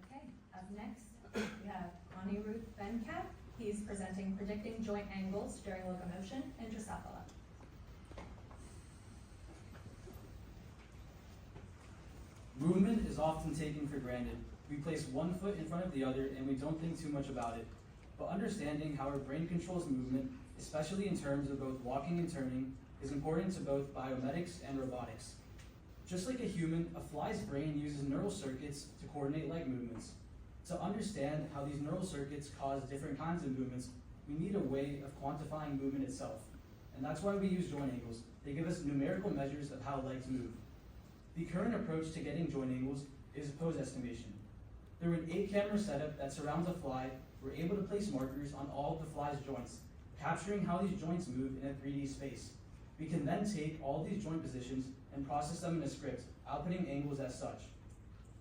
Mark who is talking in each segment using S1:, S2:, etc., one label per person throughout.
S1: Okay, up next, we have Anirudh Venkat. He's presenting predicting joint angles during locomotion in Drosophila.
S2: Movement is often taken for granted. We place one foot in front of the other and we don't think too much about it. But understanding how our brain controls movement, especially in terms of both walking and turning, is important to both biomedics and robotics. Just like a human, a fly's brain uses neural circuits to coordinate leg movements. To understand how these neural circuits cause different kinds of movements, we need a way of quantifying movement itself. And that's why we use joint angles. They give us numerical measures of how legs move. The current approach to getting joint angles is pose estimation. Through an 8-camera setup that surrounds a fly, we're able to place markers on all of the fly's joints, capturing how these joints move in a 3D space. We can then take all these joint positions and process them in a script, outputting angles as such.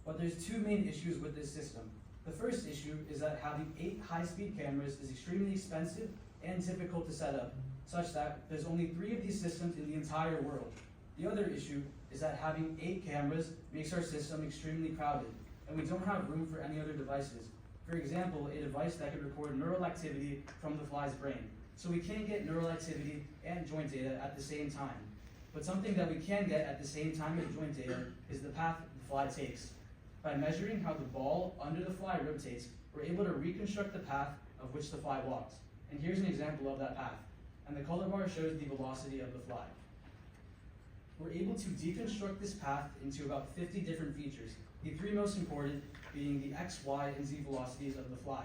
S2: But there's two main issues with this system. The first issue is that having 8 high-speed cameras is extremely expensive and difficult to set up, such that there's only 3 of these systems in the entire world. The other issue is that having 8 cameras makes our system extremely crowded, and we don't have room for any other devices. For example, a device that could record neural activity from the fly's brain. So we can't get neural activity and joint data at the same time. But something that we can get at the same time as joint data is the path the fly takes. By measuring how the ball under the fly rotates, we're able to reconstruct the path of which the fly walked. And here's an example of that path. And the color bar shows the velocity of the fly. We're able to deconstruct this path into about 50 different features, the 3 most important being the x, y, and z velocities of the fly.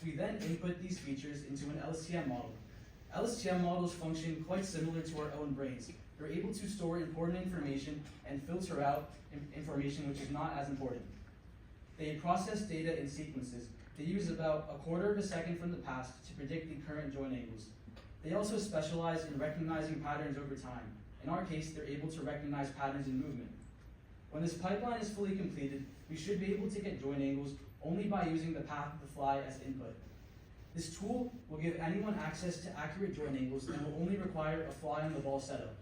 S2: We then input these features into an LSTM model. LSTM models function quite similar to our own brains. They're able to store important information and filter out information which is not as important. They process data in sequences. They use about 1/4 of a second from the past to predict the current joint angles. They also specialize in recognizing patterns over time. In our case, they're able to recognize patterns in movement. When this pipeline is fully completed, we should be able to get joint angles only by using the path of the fly as input. This tool will give anyone access to accurate joint angles and will only require a fly on the ball setup.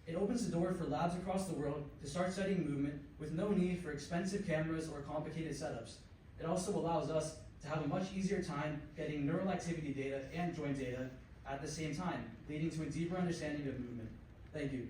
S2: It opens the door for labs across the world to start studying movement with no need for expensive cameras or complicated setups. It also allows us to have a much easier time getting neural activity data and joint data at the same time, leading to a deeper understanding of movement. Thank you.